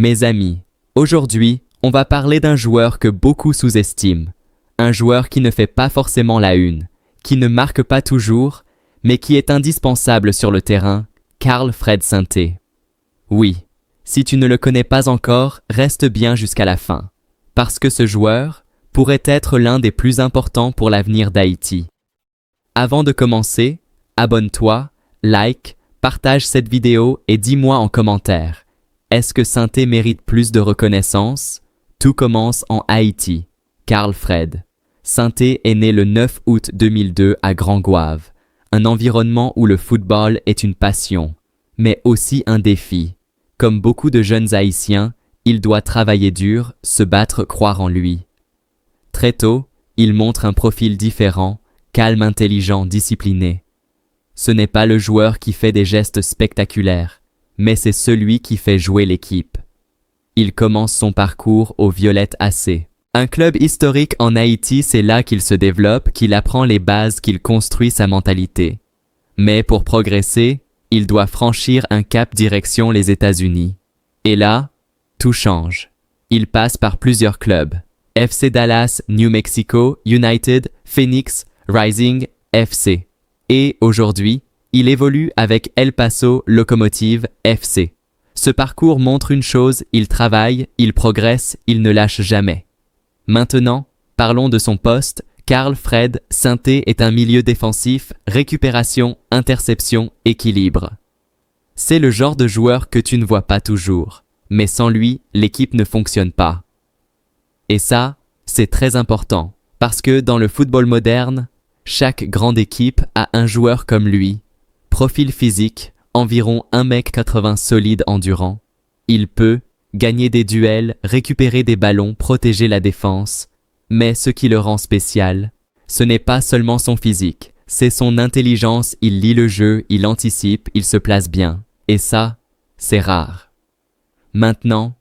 Mes amis, aujourd'hui, on va parler d'un joueur que beaucoup sous-estiment. Un joueur qui ne fait pas forcément la une, qui ne marque pas toujours, mais qui est indispensable sur le terrain, Carl-Fred Sainté. Oui, si tu ne le connais pas encore, reste bien jusqu'à la fin, parce que ce joueur pourrait être l'un des plus importants pour l'avenir d'Haïti. Avant de commencer, abonne-toi, like, partage cette vidéo et dis-moi en commentaire. Est-ce que Sainté mérite plus de reconnaissance? Tout commence en Haïti. Carl-Fred Sainté est né le 9 août 2002 à Grand Goâve, un environnement où le football est une passion, mais aussi un défi. Comme beaucoup de jeunes Haïtiens, il doit travailler dur, se battre, croire en lui. Très tôt, il montre un profil différent, calme, intelligent, discipliné. Ce n'est pas le joueur qui fait des gestes spectaculaires, mais c'est celui qui fait jouer l'équipe. Il commence son parcours au Violette AC. Un club historique en Haïti, c'est là qu'il se développe, qu'il apprend les bases, qu'il construit sa mentalité. Mais pour progresser, il doit franchir un cap direction les États-Unis. Et là, tout change. Il passe par plusieurs clubs. FC Dallas, New Mexico, United, Phoenix, Rising, FC. Et aujourd'hui, il évolue avec El Paso Locomotive FC. Ce parcours montre une chose, il travaille, il progresse, il ne lâche jamais. Maintenant, parlons de son poste. Carl-Fred Sainté est un milieu défensif, récupération, interception, équilibre. C'est le genre de joueur que tu ne vois pas toujours, mais sans lui, l'équipe ne fonctionne pas. Et ça, c'est très important, parce que dans le football moderne, chaque grande équipe a un joueur comme lui. Profil physique, environ 1m80 solide endurant. Il peut gagner des duels, récupérer des ballons, protéger la défense. Mais ce qui le rend spécial, ce n'est pas seulement son physique, c'est son intelligence, il lit le jeu, il anticipe, il se place bien. Et ça, c'est rare. Maintenant,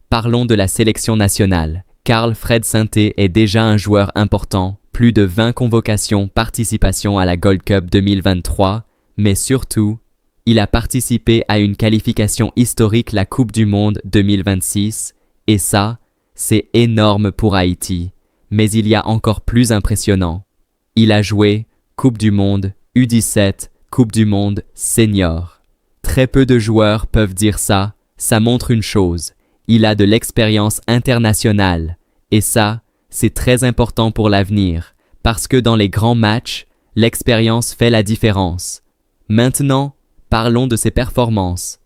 parlons de la sélection nationale. Carl-Fred Sainté est déjà un joueur important, plus de 20 convocations, participation à la Gold Cup 2023, mais surtout, il a participé à une qualification historique, la Coupe du Monde 2026, et ça, c'est énorme pour Haïti. Mais il y a encore plus impressionnant. Il a joué Coupe du Monde, U17, Coupe du Monde, Senior. Très peu de joueurs peuvent dire ça, ça montre une chose. Il a de l'expérience internationale. Et ça, c'est très important pour l'avenir, parce que dans les grands matchs, l'expérience fait la différence. Maintenant, parlons de ses performances.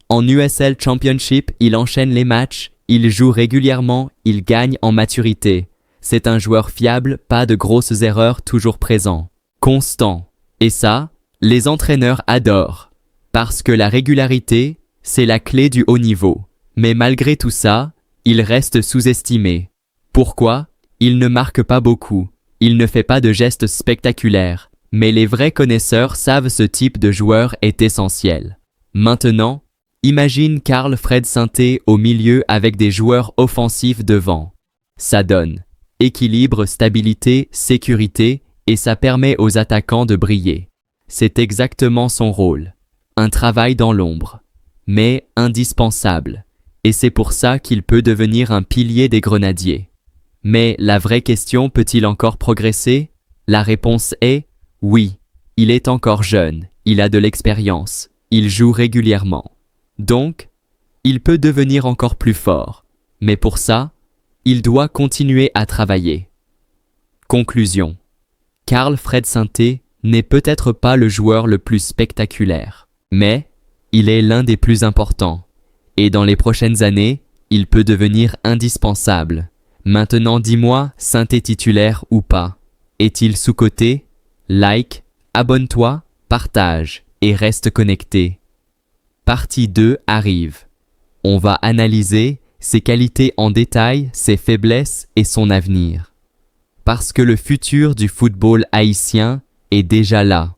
En USL Championship, il enchaîne les matchs, il joue régulièrement, il gagne en maturité. C'est un joueur fiable, pas de grosses erreurs, toujours présent. Constant. Et ça, les entraîneurs adorent. Parce que la régularité, c'est la clé du haut niveau. Mais malgré tout ça, il reste sous-estimé. Pourquoi? Il ne marque pas beaucoup. Il ne fait pas de gestes spectaculaires. Mais les vrais connaisseurs savent ce type de joueur est essentiel. Maintenant, imagine Carl-Fred Sainté au milieu avec des joueurs offensifs devant. Ça donne équilibre, stabilité, sécurité, et ça permet aux attaquants de briller. C'est exactement son rôle. Un travail dans l'ombre, mais indispensable. Et c'est pour ça qu'il peut devenir un pilier des Grenadiers. Mais la vraie question, peut-il encore progresser? La réponse est oui. Il est encore jeune, il a de l'expérience, il joue régulièrement. Donc, il peut devenir encore plus fort. Mais pour ça, il doit continuer à travailler. Conclusion. Carl-Fred Sainté n'est peut-être pas le joueur le plus spectaculaire, mais il est l'un des plus importants. Et dans les prochaines années, il peut devenir indispensable. Maintenant dis-moi, Sainté titulaire ou pas? Est-il sous-coté? Like, abonne-toi, partage et reste connecté. Partie 2 arrive. On va analyser ses qualités en détail, ses faiblesses et son avenir. Parce que le futur du football haïtien est déjà là.